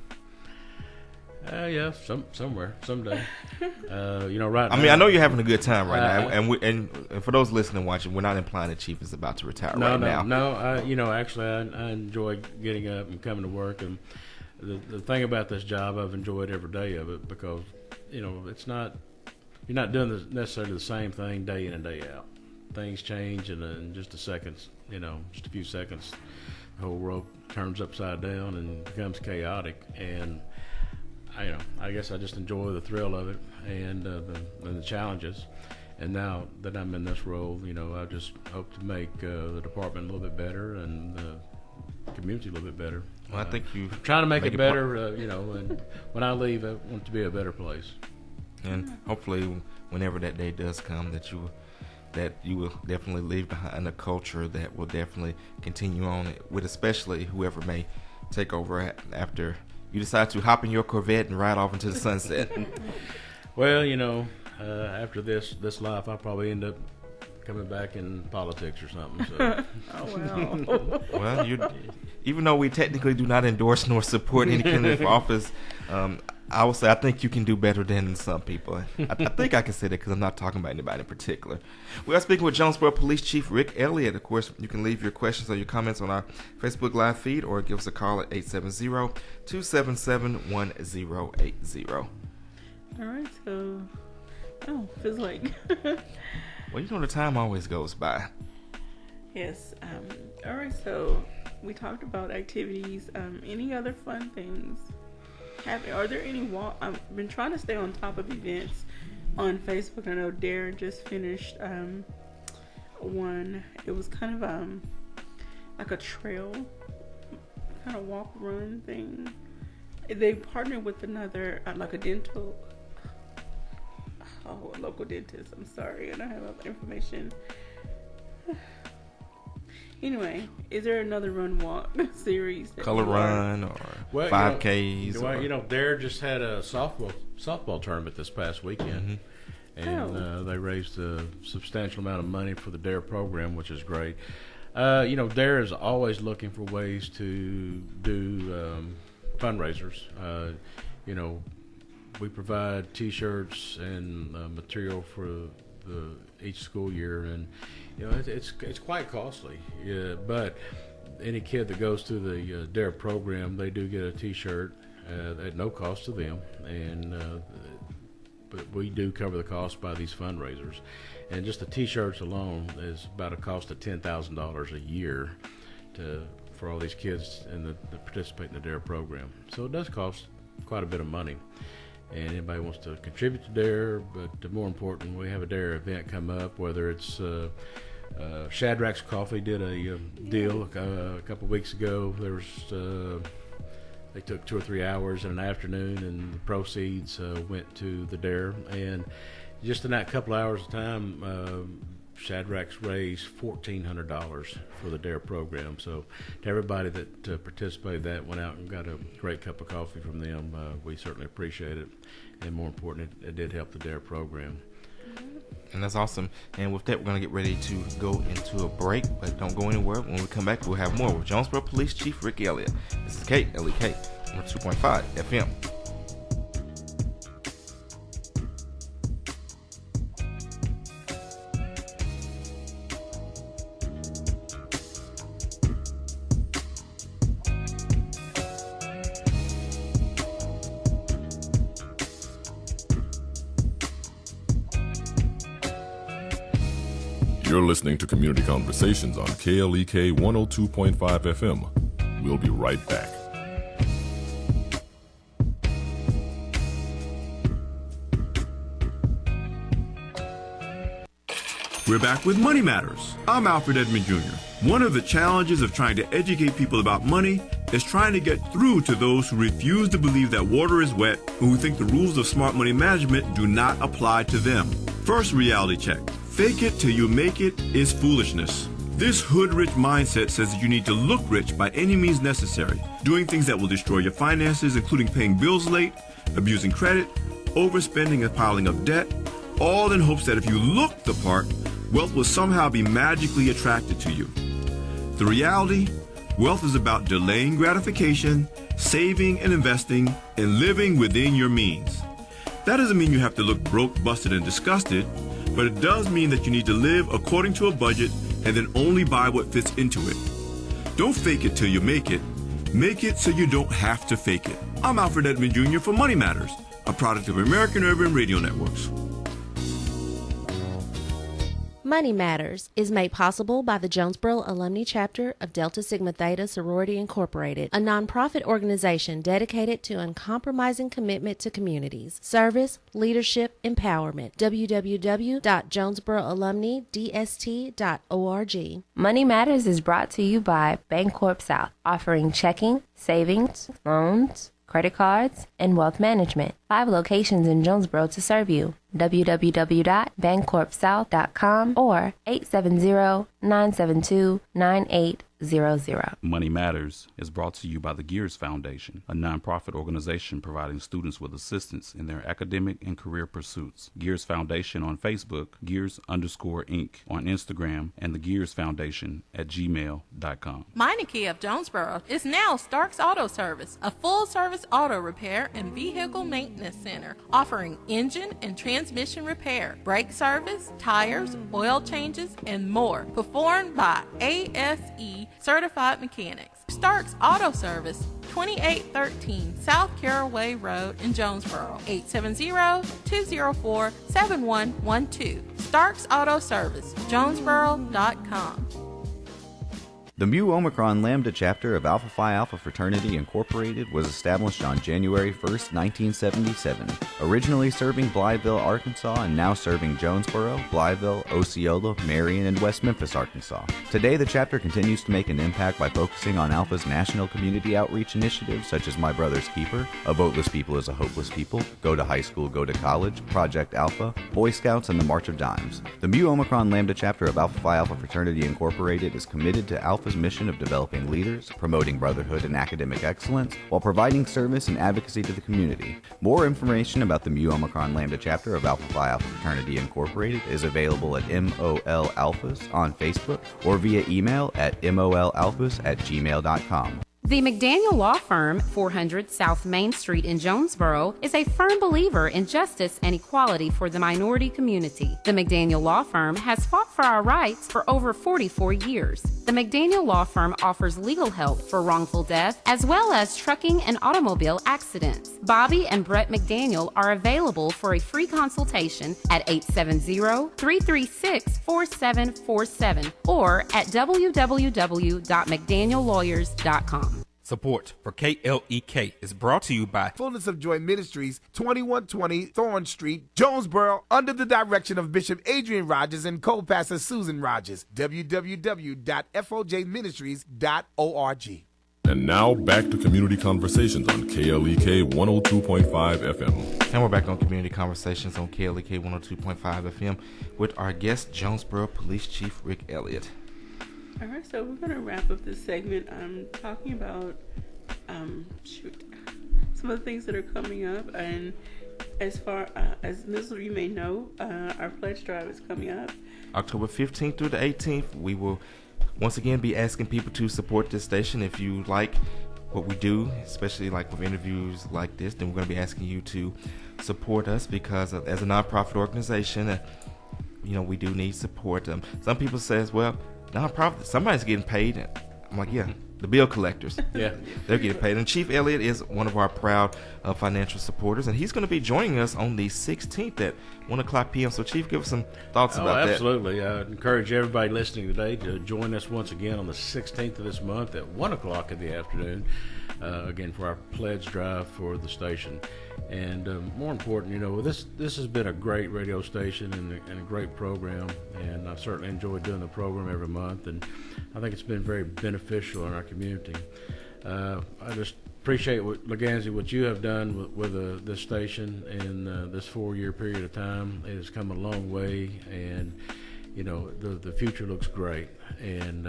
S8: It's somewhere, someday. Right now.
S5: I know you're having a good time right now, and for those listening and watching, we're not implying the chief is about to retire now.
S8: No, actually, I enjoy getting up and coming to work, and the thing about this job, I've enjoyed every day of it, because it's not you're not doing necessarily the same thing day in and day out. Things change, and in just a second, just a few seconds, the whole world turns upside down and becomes chaotic. And I guess I just enjoy the thrill of it and the challenges. And now that I'm in this role, I just hope to make the department a little bit better and the community a little bit better.
S5: Well, I think you
S8: trying to make it better. And when I leave, I want it to be a better place.
S5: And hopefully, whenever that day does come, that you will definitely leave behind a culture that will definitely continue on with, especially whoever may take over after you decide to hop in your Corvette and ride off into the sunset.
S8: Well, after this life, I'll probably end up coming back in politics or something. So.
S4: Oh, wow.
S5: Well, even though we technically do not endorse nor support any candidate for office, I will say I think you can do better than some people. I think I can say that because I'm not talking about anybody in particular. We are speaking with Jonesboro Police Chief Rick Elliott. Of course, you can leave your questions or your comments on our Facebook Live feed or give us a call at 870-277-1080.
S4: All right, so... Oh, feels like...
S5: Well, the time always goes by.
S4: Yes. All right, so we talked about activities. Any other fun things? Are there any I've been trying to stay on top of events on Facebook. I know Darren just finished one. It was kind of like a trail, kind of walk run thing. They partnered with another like a dental. A local dentist. I'm sorry, I don't have all the information. Anyway, is there another run walk series?
S5: Color run or 5Ks?
S8: Dare just had a softball tournament this past weekend, and they raised a substantial amount of money for the Dare program, which is great. Dare is always looking for ways to do fundraisers. We provide T-shirts and material for each school year, and it's quite costly. Yeah, but any kid that goes through the DARE program, they do get a T-shirt at no cost to them, and but we do cover the cost by these fundraisers. And just the T-shirts alone is about a cost of $10,000 a year for all these kids that participate in the DARE program. So it does cost quite a bit of money. And anybody wants to contribute to DARE, but more important, we have a DARE event come up, whether it's Shadrack's Coffee did a deal a couple weeks ago. There was they took 2 or 3 hours in an afternoon, and the proceeds went to the DARE. And just in that couple hours of time, Shadrack's raised $1,400 for the DARE program. So to everybody that participated, that went out and got a great cup of coffee from them, we certainly appreciate it. And more important, it did help the DARE program.
S5: And that's awesome. And with that, we're going to get ready to go into a break, but don't go anywhere. When we come back, we'll have more with Jonesboro Police Chief Rick Elliott. This is KLEK on 2.5 FM.
S7: You're listening to Community Conversations on KLEK 102.5 FM. We'll be right back.
S16: We're back with Money Matters. I'm Alfred Edmond Jr. One of the challenges of trying to educate people about money is trying to get through to those who refuse to believe that water is wet and who think the rules of smart money management do not apply to them. First reality check. Fake it till you make it is foolishness. This hood-rich mindset says that you need to look rich by any means necessary, doing things that will destroy your finances, including paying bills late, abusing credit, overspending and piling up debt, all in hopes that if you look the part, wealth will somehow be magically attracted to you. The reality, wealth is about delaying gratification, saving and investing, and living within your means. That doesn't mean you have to look broke, busted, and disgusted, but it does mean that you need to live according to a budget and then only buy what fits into it. Don't fake it till you make it. Make it so you don't have to fake it. I'm Alfred Edmond Jr. for Money Matters, a product of American Urban Radio Networks.
S17: Money Matters is made possible by the Jonesboro Alumni Chapter of Delta Sigma Theta Sorority Incorporated, a nonprofit organization dedicated to uncompromising commitment to communities, service, leadership, empowerment. www.jonesboroalumnidst.org.
S15: Money Matters is brought to you by Bancorp South, offering checking, savings, loans, credit cards, and wealth management. 5 locations in Jonesboro to serve you. www.bancorpsouth.com or 870-972-9800.
S11: Money Matters is brought to you by the Gears Foundation, a nonprofit organization providing students with assistance in their academic and career pursuits. Gears Foundation on Facebook, Gears_Inc. on Instagram, and the Gears Foundation at gmail.com.
S13: Meineke of Jonesboro is now Starks Auto Service, a full-service auto repair and vehicle maintenance center, offering engine and transmission repair, brake service, tires, oil changes, and more, performed by ASE certified mechanics. Starks Auto Service, 2813 South Caraway Road in Jonesboro, 870-204-7112. Starks Auto Service, Jonesboro.com.
S18: The Mu Omicron Lambda chapter of Alpha Phi Alpha Fraternity Incorporated was established on January 1st, 1977, originally serving Blytheville, Arkansas, and now serving Jonesboro, Blytheville, Osceola, Marion, and West Memphis, Arkansas. Today, the chapter continues to make an impact by focusing on Alpha's national community outreach initiatives such as My Brother's Keeper, A Voteless People is a Hopeless People, Go to High School, Go to College, Project Alpha, Boy Scouts, and the March of Dimes. The Mu Omicron Lambda chapter of Alpha Phi Alpha Fraternity Incorporated is committed to Alpha's mission of developing leaders, promoting brotherhood and academic excellence, while providing service and advocacy to the community. More information about the Mu Omicron Lambda chapter of Alpha Phi Alpha Fraternity Incorporated is available at MOL Alphas on Facebook or via email at molalphas@gmail.com.
S15: The McDaniel Law Firm, 400 South Main Street in Jonesboro, is a firm believer in justice and equality for the minority community. The McDaniel Law Firm has fought for our rights for over 44 years. The McDaniel Law Firm offers legal help for wrongful death as well as trucking and automobile accidents. Bobby and Brett McDaniel are available for a free consultation at 870-336-4747 or at www.mcdaniellawyers.com.
S19: Support for KLEK is brought to you by
S20: Fullness of Joy Ministries, 2120 Thorn Street, Jonesboro, under the direction of Bishop Adrian Rogers and co-pastor Susan Rogers. www.fjministries.org.
S7: And now back to Community Conversations on KLEK 102.5 FM.
S5: And we're back on Community Conversations on KLEK 102.5 FM with our guest, Jonesboro Police Chief Rick Elliott.
S4: All right, so we're going to wrap up this segment talking about some of the things that are coming up. And as far as most of you may know, our pledge drive is coming up.
S5: October 15th through the 18th, we will once again be asking people to support this station. If you like what we do, especially like with interviews like this, then we're going to be asking you to support us because as a nonprofit organization, we do need support. Some people says, well, nonprofit, somebody's getting paid. I'm like, yeah, the bill collectors.
S8: Yeah.
S5: They're getting paid. And Chief Elliott is one of our proud financial supporters, and he's going to be joining us on the 16th at 1 o'clock p.m. So, Chief, give us some thoughts about that.
S8: Absolutely. I encourage everybody listening today to join us once again on the 16th of this month at 1 o'clock in the afternoon, again, for our pledge drive for the station. And more important, this has been a great radio station and a great program, and I've certainly enjoyed doing the program every month, and I think it's been very beneficial in our community. I just appreciate what you have done with this station in this 4-year period of time. It has come a long way, and the future looks great. And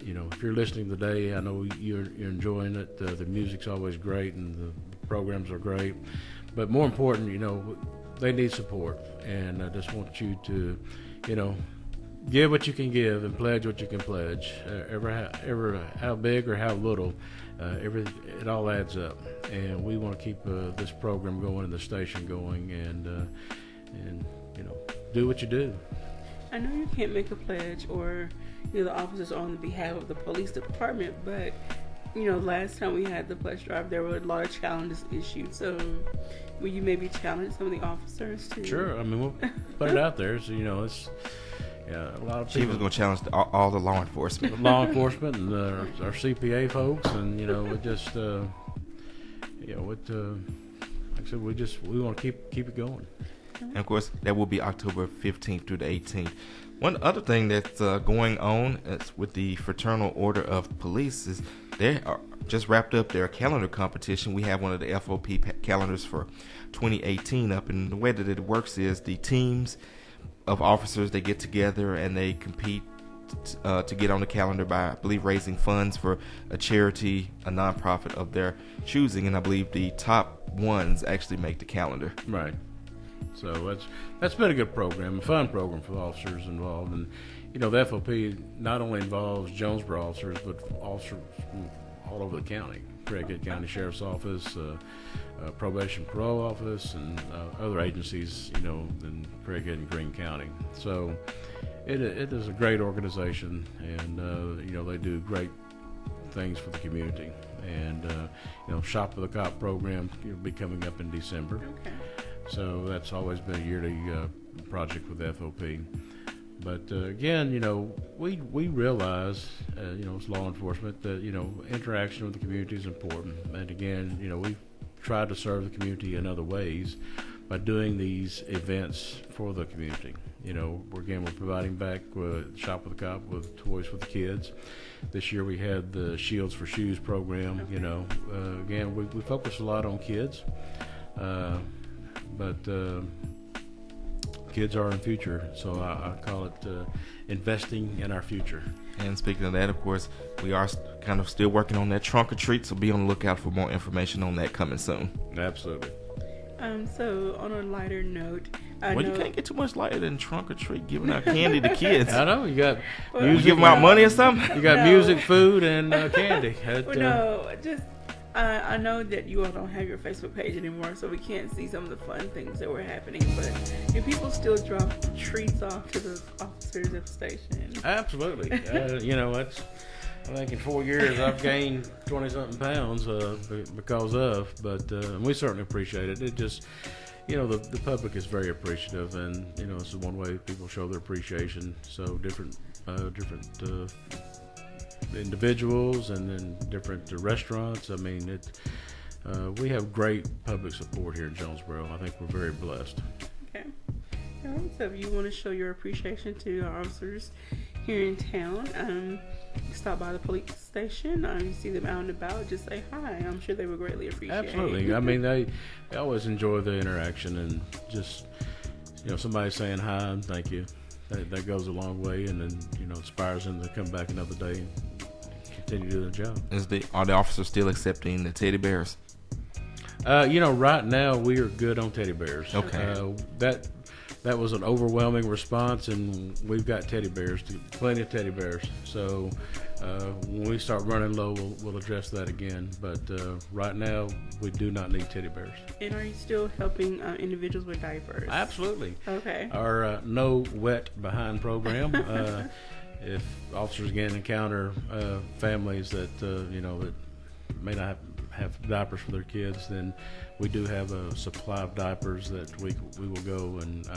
S8: if you're listening today, I know you're enjoying it. The music's always great, and the programs are great. But more important, they need support, and I just want you to, give what you can give and pledge what you can pledge. Ever how big or how little, it all adds up. And we want to keep this program going and the station going, and do what you do.
S4: I know you can't make a pledge or the officers on behalf of the police department, but last time we had the pledge drive, there were a lot of challenges issued. So will you maybe challenge some of the officers to?
S8: Sure. I mean, we'll put it out there. So it's Yeah, a lot of
S5: She
S8: people.
S5: was going to challenge all the law enforcement.
S8: Law enforcement and our CPA folks, and it just, like I said, we want to keep it going.
S5: And of course, that will be October 15th through the 18th. One other thing that's going on is with the Fraternal Order of Police is they are just wrapped up their calendar competition. We have one of the FOP calendars for 2018 up, and the way that it works is the teams of officers, they get together and they compete to get on the calendar by, I believe, raising funds for a charity, a nonprofit of their choosing, and I believe the top ones actually make the calendar.
S8: Right. So that's been a good program, a fun program for the officers involved. And, the FOP not only involves Jonesboro officers, but officers from all over the county. Craighead County Sheriff's Office, Probation Parole Office, and other agencies, in Craighead and Greene County. So it is a great organization, and, they do great things for the community. And, Shop of the Cop program will be coming up in December.
S4: Okay.
S8: So that's always been a yearly project with FOP. But again, we realize, as law enforcement, that interaction with the community is important. And again, we've tried to serve the community in other ways by doing these events for the community. We're providing back Shop with the Cop with toys for the kids. This year we had the Shields for Shoes program. Again, we focus a lot on kids. But kids are our future, so I call it investing in our future.
S5: And speaking of that, of course, we are kind of still working on that trunk or treat, so be on the lookout for more information on that coming soon.
S8: Absolutely.
S4: So on a lighter note,
S5: you can't get too much lighter than trunk or treat, giving out candy to kids.
S8: I know, you got
S5: music. You give them out money or something?
S8: You got music, food, and candy.
S4: I know that you all don't have your Facebook page anymore, so we can't see some of the fun things that were happening, but do people still drop treats off to the officers at the station?
S8: Absolutely. I think in 4 years I've gained 20-something pounds because of, but we certainly appreciate it. It just, the public is very appreciative, and, this is one way people show their appreciation. So different individuals and then different restaurants. I mean, we have great public support here in Jonesboro. I think we're very blessed.
S4: Okay. All right, so if you want to show your appreciation to our officers here in town, stop by the police station. You see them out and about, just say hi. I'm sure they would greatly appreciate it.
S8: Absolutely. I mean, they always enjoy the interaction, and just, somebody saying hi and thank you. That goes a long way, and then, inspires them to come back another day and continue to do their job.
S5: Are the officers still accepting the teddy bears?
S8: Right now we are good on teddy bears.
S5: Okay.
S8: That was an overwhelming response, and we've got teddy bears, plenty of teddy bears. So when we start running low, we'll address that again. But right now, we do not need teddy bears.
S4: And are you still helping individuals with diapers?
S8: Absolutely.
S4: Okay.
S8: Our No Wet Behind program. If officers again encounter families that that may not have diapers for their kids, then we do have a supply of diapers that we will go and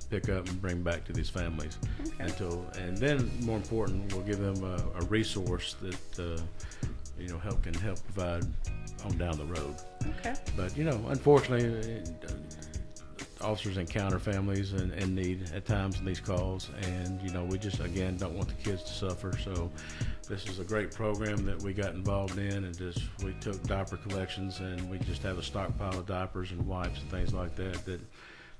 S8: pick up and bring back to these families. Okay. And then more important, we'll give them a resource that can help provide on down the road.
S4: Okay.
S8: But unfortunately, officers encounter families in need at times in these calls, and we just again don't want the kids to suffer. So this is a great program that we got involved in, and we took diaper collections, and we just have a stockpile of diapers and wipes and things like that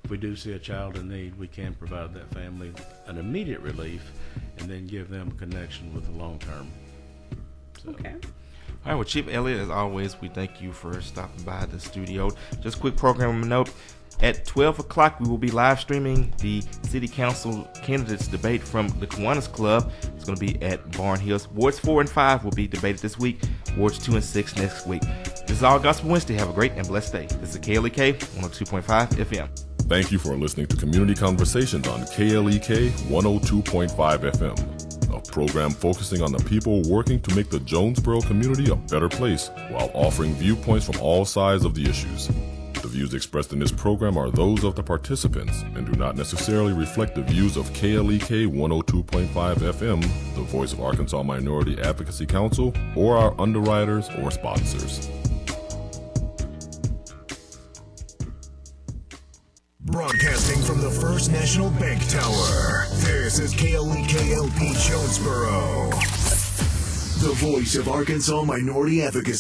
S8: if we do see a child in need, we can provide that family an immediate relief and then give them a connection with the long term. So.
S4: Okay.
S5: All right, well, Chief Elliott, as always, we thank you for stopping by the studio. Just a quick program note. At 12 o'clock, we will be live streaming the City Council candidates debate from the Kiwanis Club. It's going to be at Barn Hills. Wards 4 and 5 will be debated this week. Wards 2 and 6 next week. This is All Gospel Wednesday. Have a great and blessed day. This is KLEK 102.5 FM.
S7: Thank you for listening to Community Conversations on KLEK 102.5 FM, a program focusing on the people working to make the Jonesboro community a better place while offering viewpoints from all sides of the issues. The views expressed in this program are those of the participants and do not necessarily reflect the views of KLEK 102.5 FM, the voice of Arkansas Minority Advocacy Council, or our underwriters or sponsors.
S1: Broadcasting from the First National Bank Tower, this is KLEK-LP Jonesboro, the voice of Arkansas Minority Advocacy.